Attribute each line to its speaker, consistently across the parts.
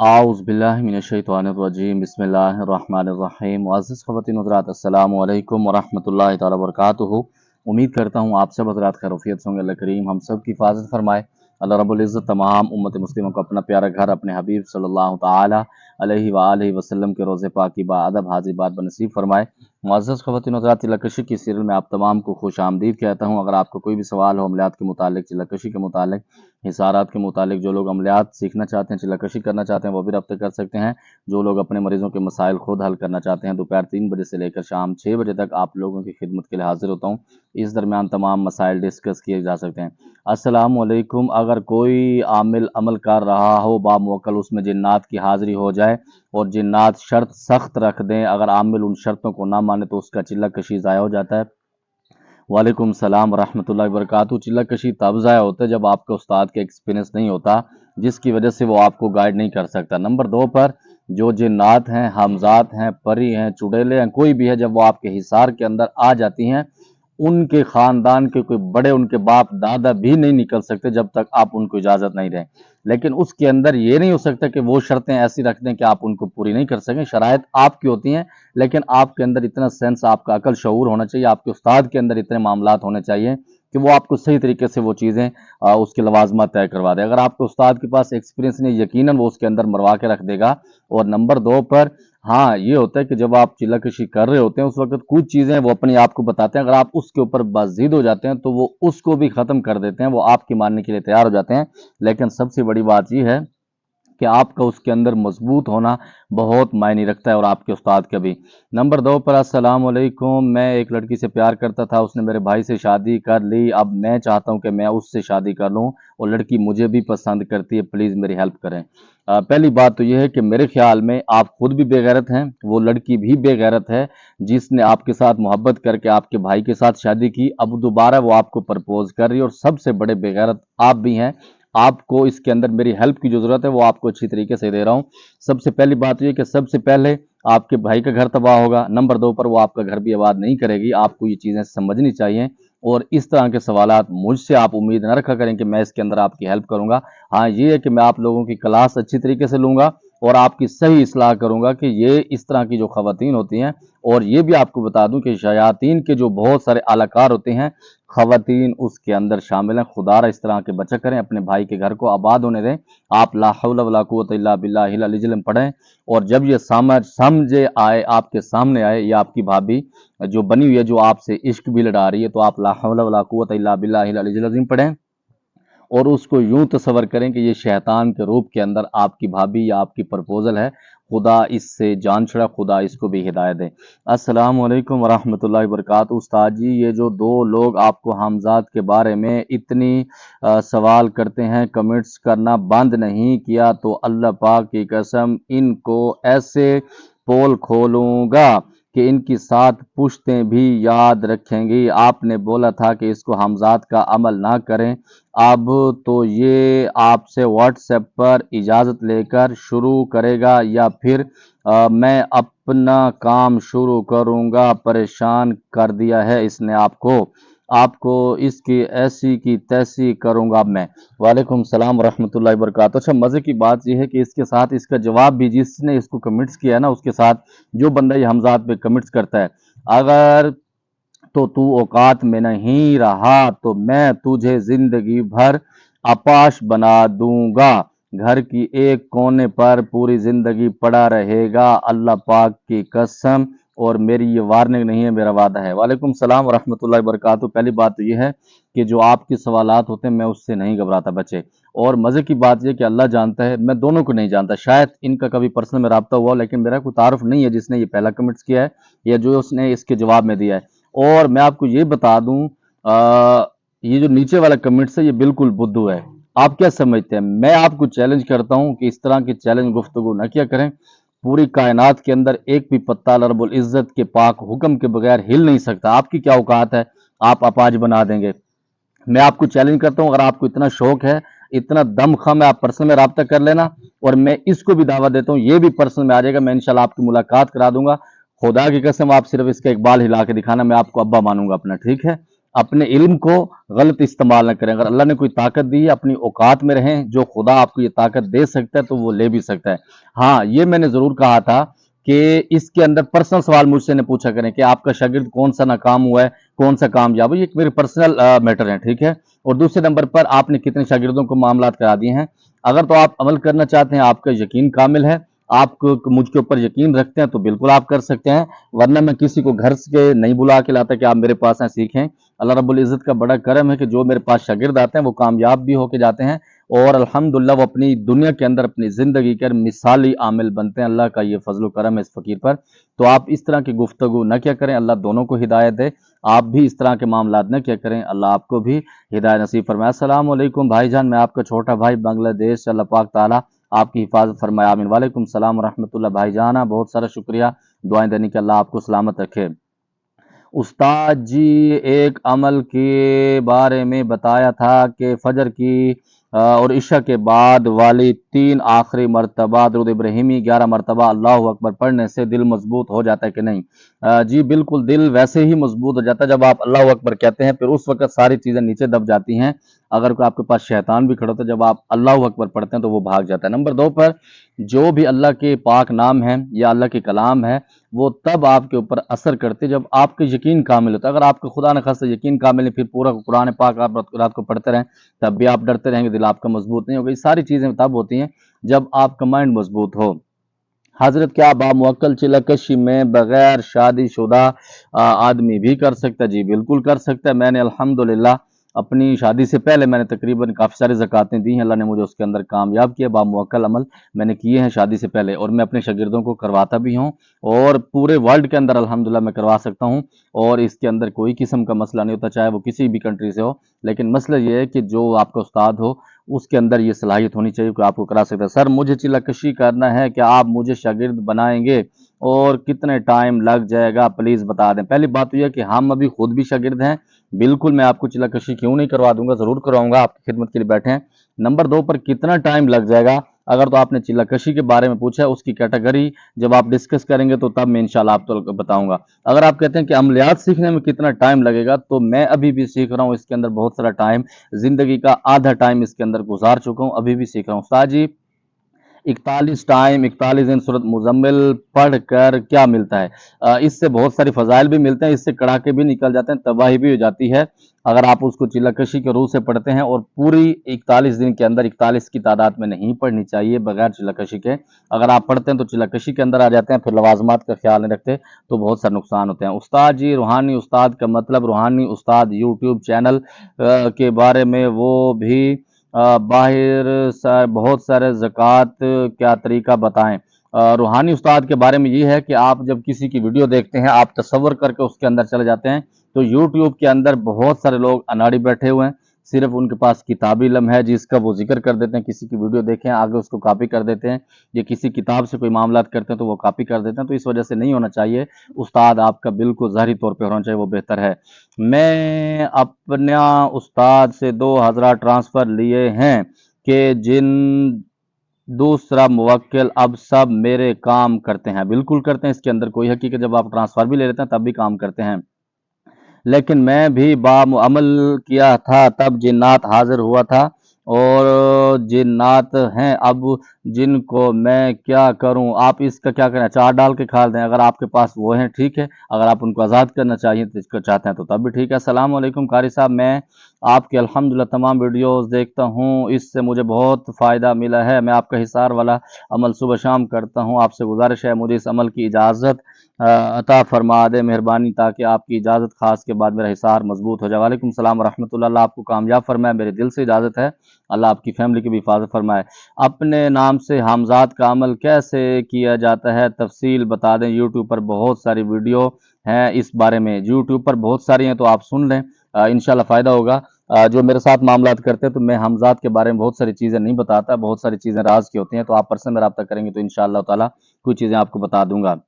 Speaker 1: आउज़ बिल्लाहि मिनश्शैतानिर्रजीम बिस्मिल्लाहिर्रहमानिर्रहीम। मुअज़्ज़िज़ ख़वातीन हज़रात, अस्सलामु अलैकुम वरहमतुल्लाहि तआला वबरकातुहू। उम्मीद करता हूँ आप सब हज़रात खैरियत से होंगे। अल्लाह करीम हम सब की हिफाज़त फरमाए। अल्लाह रब्बुल इज़्ज़त तमाम उम्मत मुस्लिमों को अपना प्यारा घर अपने हबीब सल्लल्लाहु ताला अलैहि वालैहि वसल्लम के रोज़े पाक की बाअदब हाज़िर बात बनसीब फरमाए। मुअज़्ज़ज़ ख़वातीन हज़रात, चिल्लाकशी की सीरियल में आप तमाम को खुश आमदीद कहता हूँ। अगर आपको कोई भी सवाल हो अमलियात के मुतालिक, चिल्लाकशी के मुतालिक, हिसारात के मुतालिक, जो लोग अमलियात सीखना चाहते हैं, चिल्लाकशी करना चाहते हैं, वो भी रब्ता कर सकते हैं। जो लोग अपने मरीज़ों के मसाइल खुद हल करना चाहते हैं, दोपहर 3 बजे से लेकर शाम 6 बजे तक आप लोगों की खिदमत के लिए हाजिर होता हूँ। इस दरमियान तमाम मसाइल डिस्कस किए जा सकते हैं। अस्सलाम वालेकुम। अगर कोई आमिल अमल कर रहा हो बामुवक्कल, उसमें जिन्नात की हाज़िरी हो जाए और जिन्नात शर्त सख्त रख दें, अगर आमिल उन शर्तों को ना माने तो उसका चिल्लाकशी ज़ाया हो जाता है। वालेकुम सलाम रहमतुल्लाहि वबरकातुहू। चिल्लाकशी तब ज़ाया होता है जब आपके उस्ताद के एक्सपीरियंस नहीं होता, जिसकी वजह से वो आपको गाइड नहीं कर सकता। नंबर 2 पर जो जिन्नात हैं, हमज़ात हैं, परी हैं, चुड़ैलें हैं, कोई भी है, जब वो आपके हिसार के अंदर आ जाती हैं, उनके ख़ानदान के कोई बड़े, उनके बाप दादा भी नहीं निकल सकते जब तक आप उनको इजाज़त नहीं दें। लेकिन उसके अंदर ये नहीं हो सकता कि वो शर्तें ऐसी रख दें कि आप उनको पूरी नहीं कर सकें। शराइत आपकी होती हैं, लेकिन आपके अंदर इतना सेंस, आपका अकल शऊर होना चाहिए, आपके उस्ताद के अंदर इतने मामलात होने चाहिए कि वो आपको सही तरीके से वो चीज़ें उसके लवाजमा तय करवा दे। अगर आपके उस्ताद के पास एक्सपीरियंस नहीं, यकीनन वो उसके अंदर मरवा के रख देगा। और नंबर 2 पर हाँ, ये होता है कि जब आप चिल्लाकशी कर रहे होते हैं, उस वक़्त कुछ चीज़ें वो अपने आप को बताते हैं। अगर आप उसके ऊपर बाज़िद हो जाते हैं, तो वो उसको भी ख़त्म कर देते हैं, वो आपकी मानने के लिए तैयार हो जाते हैं। लेकिन सबसे बड़ी बात ये है कि आपका उसके अंदर मजबूत होना बहुत मायने रखता है, और आपके उस्ताद का भी। नंबर 2 पर अस्सलाम वालेकुम। मैं एक लड़की से प्यार करता था, उसने मेरे भाई से शादी कर ली। अब मैं चाहता हूं कि मैं उससे शादी कर लूं, और लड़की मुझे भी पसंद करती है। प्लीज़ मेरी हेल्प करें। पहली बात तो यह है कि मेरे ख्याल में आप खुद भी बेगैरत हैं, वो लड़की भी बेगैरत है, जिसने आपके साथ मोहब्बत करके आपके भाई के साथ शादी की। अब दोबारा वो आपको प्रपोज कर रही है, और सबसे बड़े बेगैरत आप भी हैं। आपको इसके अंदर मेरी हेल्प की जो ज़रूरत है, वो आपको अच्छी तरीके से दे रहा हूँ। सबसे पहली बात ये कि सबसे पहले आपके भाई का घर तबाह होगा। नंबर 2 पर वो आपका घर भी आबाद नहीं करेगी। आपको ये चीज़ें समझनी चाहिए, और इस तरह के सवालात मुझसे आप उम्मीद न रखा करें कि मैं इसके अंदर आपकी हेल्प करूँगा। हाँ, ये है कि मैं आप लोगों की क्लास अच्छी तरीके से लूँगा, और आपकी सही इस्लाह करूँगा कि ये इस तरह की जो ख़वातीन होती हैं। और ये भी आपको बता दूँ कि शयातीन के जो बहुत सारे आलाकार होते हैं, ख़वातीन उसके अंदर शामिल हैं। खुदारा इस तरह के बचा करें, अपने भाई के घर को आबाद होने दें। आप ला हौला वला कुव्वता इल्ला बिल्लाहिल अलिय्यिल अज़ीम पढ़ें, और जब ये समझे आए, आपके सामने आए, या आपकी भाभी जो बनी हुई है, जो आपसे इश्क भी लड़ा रही है, तो आप ला हौला वला कुव्वता इल्ला बिल्लाहिल अलिय्यिल अज़ीम पढ़ें, और उसको यूं तसव्वुर करें कि ये शैतान के रूप के अंदर आपकी भाभी या आपकी प्रपोजल है। खुदा इससे जान छुड़ा, खुदा इसको भी हिदायत दे। अस्सलाम वालेकुम वरहमतुल्लाहि वबरकातुहू। उस्ताद जी, ये जो 2 लोग आपको हमजाद के बारे में इतनी सवाल करते हैं, कमेंट्स करना बंद नहीं किया तो अल्लाह पाक की कसम इनको ऐसे पोल खोलूंगा कि इनकी 7 पुश्तें भी याद रखेंगी। आपने बोला था कि इसको हमजाद का अमल ना करें। अब तो ये आपसे व्हाट्सएप पर इजाज़त लेकर शुरू करेगा, या फिर मैं अपना काम शुरू करूँगा। परेशान कर दिया है इसने आपको, आपको इसकी ऐसी की तैसी करूँगा अब मैं। वालेकुम सलाम रहमतुल्लाहि वबरकातुहू। अच्छा, मज़े की बात यह है कि इसके साथ इसका जवाब भी, जिसने इसको कमेंट्स किया है ना, उसके साथ जो बंदा ये हमजाद पे कमेंट्स करता है, अगर तो तू औकात में नहीं रहा तो मैं तुझे जिंदगी भर अपाश बना दूंगा। घर की एक कोने पर पूरी जिंदगी पड़ा रहेगा, अल्लाह पाक की कसम। और मेरी ये वार्निंग नहीं है, मेरा वादा है। वालेकुम सलाम रहमतुल्लाहि वबरकातुहू। पहली बात तो ये है कि जो आपके सवालात होते हैं, मैं उससे नहीं घबराता बच्चे। और मज़े की बात यह कि अल्लाह जानता है, मैं दोनों को नहीं जानता। शायद इनका कभी पर्सनल में रब्ता हुआ, लेकिन मेरा कोई तारुफ नहीं है जिसने ये पहला कमेंट्स किया है, या जो उसने इसके जवाब में दिया है। और मैं आपको ये बता दूं, ये जो नीचे वाला कमेंट्स है, ये बिल्कुल बुद्धू है। आप क्या समझते हैं? मैं आपको चैलेंज करता हूं कि इस तरह की चैलेंज गुफ्तगू न किया करें। पूरी कायनात के अंदर एक भी पत्ता अल्लाह रब्बुल इज्जत के पाक हुक्म के बगैर हिल नहीं सकता। आपकी क्या औकात है, आप अपाज बना देंगे? मैं आपको चैलेंज करता हूं, अगर आपको इतना शौक है, इतना दम खम है, आप पर्सनल में रब्ता कर लेना। और मैं इसको भी दावा देता हूं, ये भी पर्सनल में आ जाएगा। मैं इंशाल्लाह आपकी मुलाकात करा दूंगा। खुदा की कसम, आप सिर्फ इसका एक बाल हिला के दिखाना, मैं आपको अब्बा मानूंगा अपना, ठीक है? अपने इल्म को गलत इस्तेमाल न करें। अगर अल्लाह ने कोई ताकत दी है, अपनी औकात में रहें, जो खुदा आपको ये ताकत दे सकता है तो वो ले भी सकता है। हाँ, ये मैंने ज़रूर कहा था कि इसके अंदर पर्सनल सवाल मुझसे न पूछा करें कि आपका शागिर्द कौन सा नाकाम हुआ है, कौन सा कामयाब है, ये मेरे पर्सनल मैटर है, ठीक है। और दूसरे नंबर पर आपने कितने शागिर्दों को मामलात करा दिए हैं। अगर तो आप अमल करना चाहते हैं, आपका यकीन कामिल है, आप मुझ के ऊपर यकीन रखते हैं, तो बिल्कुल आप कर सकते हैं। वरना मैं किसी को घर से नहीं बुला के लाता कि आप मेरे पास आए सीखें। अल्लाह रब्बुल इज़्ज़त का बड़ा करम है कि जो मेरे पास शागिर्द आते हैं वो कामयाब भी होके जाते हैं और अल्हम्दुलिल्लाह वो अपनी दुनिया के अंदर अपनी ज़िंदगी के मिसाली आमिल बनते हैं। अल्लाह का ये फज़ल व करम है इस फ़कीर पर। तो आप इस तरह की गुफ्तगू न किया करें, अल्लाह दोनों को हिदायत दे। आप भी इस तरह के मामलात न किया करें, अल्लाह आपको भी हिदायत नसीब फरमाए। अस्सलाम वालेकुम भाईजान, मैं आपका छोटा भाई बांग्लादेश से, अल्लाह पाक ताला आपकी हिफाजत फरमाए, आमीन। वालेकुम सलाम व रहमतुल्लाह भाईजान, बहुत सारा शुक्रिया दुआएं देने के, अल्लाह आपको सलामत रखे। उस्ताद जी, एक अमल के बारे में बताया था कि फजर की और इशा के बाद वाली 3 आखिरी मरतबा दुरूद इब्राहिमी 11 मरतबा अल्लाहु अकबर पढ़ने से दिल मजबूत हो जाता है कि नहीं? जी बिल्कुल, दिल वैसे ही मजबूत हो जाता है जब आप अल्लाहु अकबर कहते हैं, फिर उस वक़्त सारी चीज़ें नीचे दब जाती हैं। अगर कोई आपके पास शैतान भी खड़ा होता है, जब आप अल्लाहु अकबर पढ़ते हैं तो वो भाग जाता है। नंबर 2 पर जो भी अल्लाह के पाक नाम हैं या अल्लाह के कलाम है, वो तब आपके ऊपर असर करते जब आपका यकीन कामिल होता है। अगर आपका खुदा न खास्ता यकीन कामिल है, फिर पूरा कुरान पाक आप रात को पढ़ते रहें, तब भी आप डरते रहेंगे, दिल आपका मजबूत नहीं होगा। ये सारी चीज़ें तब होती हैं जब आपका माइंड मजबूत हो। हजरत, क्या बामुअक्कल चिलकशी में बगैर शादीशुदा आदमी भी कर सकता है? जी बिल्कुल कर सकता है। मैंने अल्हम्दुलिल्लाह अपनी शादी से पहले मैंने तकरीबन काफ़ी सारी ज़कातें दी हैं, अल्लाह ने मुझे उसके अंदर कामयाब किया। बामुअक्कल अमल मैंने किए हैं शादी से पहले और मैं अपने शागिर्दों को करवाता भी हूँ और पूरे वर्ल्ड के अंदर अल्हम्दुलिल्लाह मैं करवा सकता हूँ और इसके अंदर कोई किस्म का मसला नहीं होता, चाहे वो किसी भी कंट्री से हो। लेकिन मसला ये है कि जो आपका उस्ताद हो उसके अंदर ये सलाहियत होनी चाहिए कि आपको करा सकता है। सर, मुझे चिलकशी करना है, क्या आप मुझे शागिर्द बनाएंगे और कितने टाइम लग जाएगा, प्लीज़ बता दें। पहली बात तो यह है कि हम अभी खुद भी शागिर्द हैं, बिल्कुल मैं आपको चिलकशी क्यों नहीं करवा दूंगा, ज़रूर करवाऊंगा, आपकी खिदमत के लिए बैठे हैं। नंबर 2 पर कितना टाइम लग जाएगा, अगर तो आपने चिलकशी के बारे में पूछा है, उसकी कैटेगरी जब आप डिस्कस करेंगे तो तब मैं इंशाल्लाह आपको बताऊंगा। अगर आप कहते हैं कि अमलियात सीखने में कितना टाइम लगेगा, तो मैं अभी भी सीख रहा हूँ, इसके अंदर बहुत सारा टाइम, जिंदगी का आधा टाइम इसके अंदर गुजार चुका हूँ, अभी भी सीख रहा हूँ। उस्ताद जी, 41 दिन सूरत मुजम्मिल पढ़ कर क्या मिलता है? इससे बहुत सारी फजाइल भी मिलते हैं, इससे कड़ाके भी निकल जाते हैं, तबाही भी हो जाती है। अगर आप उसको चिलकशी के रूह से पढ़ते हैं और पूरी 41 दिन के अंदर 41 की तादाद में नहीं पढ़नी चाहिए बगैर चिलकशी के। अगर आप पढ़ते हैं तो चिलकशी के अंदर आ जाते हैं, फिर लवाजमात का ख्याल नहीं रखते तो बहुत सारे नुकसान होते हैं। उस्ताद जी, रूहानी उस्ताद का मतलब रूहानी उस्ताद यूट्यूब चैनल के बारे में वो भी बाहिर बहुत सारे ज़कात क्या तरीका बताएं। रूहानी उस्ताद के बारे में ये है कि आप जब किसी की वीडियो देखते हैं, आप तसव्वुर करके उसके अंदर चले जाते हैं, तो यूट्यूब के अंदर बहुत सारे लोग अनाड़ी बैठे हुए हैं, सिर्फ उनके पास किताबी इल्म है जिसका वो जिक्र कर देते हैं, किसी की वीडियो देखें आगे उसको कॉपी कर देते हैं, या किसी किताब से कोई मामलात करते हैं तो वो कॉपी कर देते हैं, तो इस वजह से नहीं होना चाहिए। उस्ताद आपका बिल्कुल ज़ाहिरी तौर पे होना चाहिए, वो बेहतर है। मैं अपना उस्ताद से 2 हज़ार ट्रांसफ़र लिए हैं कि जिन दूसरा मुवक्किल अब सब मेरे काम करते हैं। बिल्कुल करते हैं, इसके अंदर कोई हकीकत, जब आप ट्रांसफ़र भी ले लेते हैं तब भी काम करते हैं। लेकिन मैं भी अमल किया था, तब जिन्नात हाजिर हुआ था और जिन्नात हैं अब, जिनको मैं क्या करूं? आप इसका क्या करें? अचार डाल के खा दें, अगर आपके पास वो हैं ठीक है, अगर आप उनको आज़ाद करना चाहिए तो इसको चाहते हैं तो तब भी ठीक है। अस्सलाम वालेकुम कारी साहब, मैं आपके अल्हम्दुलिल्लाह तमाम वीडियोस देखता हूँ, इससे मुझे बहुत फ़ायदा मिला है। मैं आपका हिसार वाला अमल सुबह शाम करता हूँ, आपसे गुजारिश है मुझे इस अमल की इजाज़त अता फरमा दे मेहरबानी, ताकि आपकी इजाज़त खास के बाद मेरा हिसार मजबूत हो जाए। वालेकुम सलाम व रहमतुल्लाह, अल्लाह आपको कामयाब फरमाए, मेरे दिल से इजाज़त है, अल्लाह आपकी फैमिली की भी हिफाजत फरमाए। अपने नाम से हमज़ाद का अमल कैसे किया जाता है, तफसील बता दें। यूट्यूब पर बहुत सारी वीडियो हैं इस बारे में, यूट्यूब पर बहुत सारी हैं, तो आप सुन लें, इंशाल्लाह फ़ायदा होगा। जो मेरे साथ मामलात करते हैं तो मैं हमज़ाद के बारे में बहुत सारी चीज़ें नहीं बताता, बहुत सारी चीज़ें राज की होती हैं, तो आप पर्सनल में रब्ता करेंगे तो इंशाअल्लाह ताला कुछ चीज़ें आपको बता दूंगा।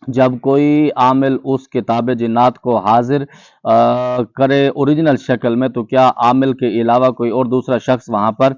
Speaker 1: जब कोई आमिल उस किताब जिन्नात को हाजिर करे ओरिजिनल शक्ल में, तो क्या आमिल के अलावा कोई और दूसरा शख्स वहाँ पर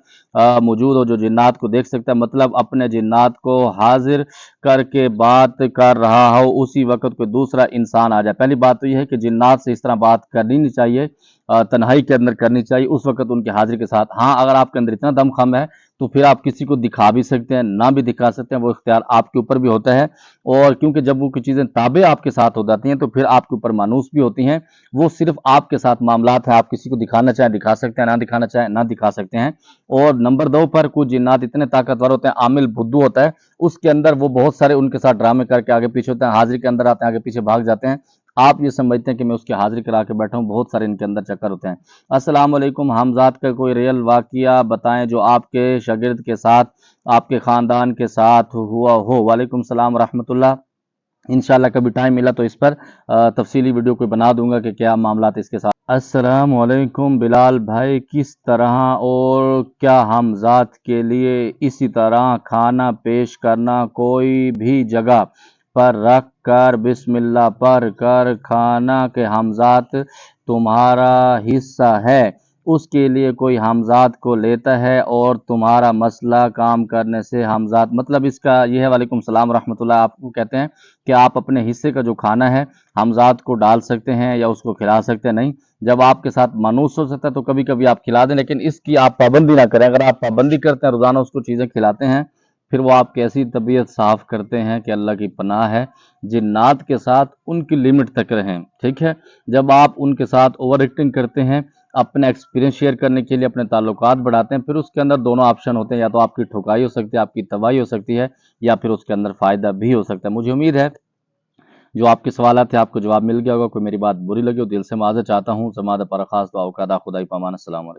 Speaker 1: मौजूद हो जो जिन्नात को देख सकता है? मतलब अपने जिन्नात को हाजिर करके बात कर रहा हो, उसी वक्त कोई दूसरा इंसान आ जाए। पहली बात तो यह है कि जिन्नात से इस तरह बात करनी नहीं चाहिए, तन्हाई के अंदर करनी चाहिए उस वक्त उनकी हाजिरी के साथ। हाँ, अगर आपके अंदर इतना दमखम है तो फिर आप किसी को दिखा भी सकते हैं, ना भी दिखा सकते हैं, वो इख्तियार आपके ऊपर भी होता है। और क्योंकि जब वो कुछ चीज़ें ताबे आपके साथ हो जाती हैं तो फिर आपके ऊपर मानूस भी होती हैं। वो सिर्फ आपके साथ मामलात हैं, आप किसी को दिखाना चाहें दिखा सकते हैं, ना दिखाना चाहें ना दिखा सकते हैं। और नंबर 2 पर कुछ जिन्नात इतने ताकतवर होते हैं, आमिल बुद्धू होता है, उसके अंदर वो बहुत सारे उनके साथ ड्रामे करके आगे पीछे होते हैं, हाजिरी के अंदर आते हैं, आगे पीछे भाग जाते हैं। आप ये समझते हैं कि मैं उसकी हाजिरी करा के बैठा हूँ, बहुत सारे इनके अंदर चक्कर होते हैं। अस्सलाम वालेकुम, हमजाद का कोई रियल वाकया बताएं जो आपके शागिर्द के साथ, आपके ख़ानदान के साथ हुआ हो। वालेकुम सलाम रहमतुल्लाह। इंशाल्लाह कभी टाइम मिला तो इस पर तफसीली वीडियो कोई बना दूंगा कि क्या मामलात इसके साथ। अस्सलाम वालेकुम बिलाल भाई, किस तरह और क्या हमजात के लिए इसी तरह खाना पेश करना, कोई भी जगह पर रख कर बिस्मिल्लाह पर कर खाना के हमजात तुम्हारा हिस्सा है, उसके लिए कोई हमजात को लेता है और तुम्हारा मसला काम करने से हमजात, मतलब इसका यह है। वालेकुम सलाम रहमतुल्लाह। आपको कहते हैं कि आप अपने हिस्से का जो खाना है हमजात को डाल सकते हैं या उसको खिला सकते हैं? नहीं, जब आपके साथ मानूस हो सकता है तो कभी कभी आप खिला दें, लेकिन इसकी आप पाबंदी ना करें। अगर आप पाबंदी करते हैं, रोज़ाना उसको चीज़ें खिलाते हैं, फिर वो आप कैसी तबीयत साफ़ करते हैं कि अल्लाह की पनाह है। जिन्नात के साथ उनकी लिमिट तक रहें, ठीक है? जब आप उनके साथ ओवर एक्टिंग करते हैं, अपना एक्सपीरियंस शेयर करने के लिए अपने ताल्लुकात बढ़ाते हैं, फिर उसके अंदर दोनों ऑप्शन होते हैं, या तो आपकी ठुकाई हो सकती है, आपकी तबाही हो सकती है, या फिर उसके अंदर फ़ायदा भी हो सकता है। मुझे उम्मीद है जो आपके सवाल थे आपको जवाब मिल गया होगा। कोई मेरी बात बुरी लगी हो दिल से माज़रत चाहता हूँ। समाद पर ख़ास दुआ का खुदा ही पामान। अस्सलाम वालेकुम।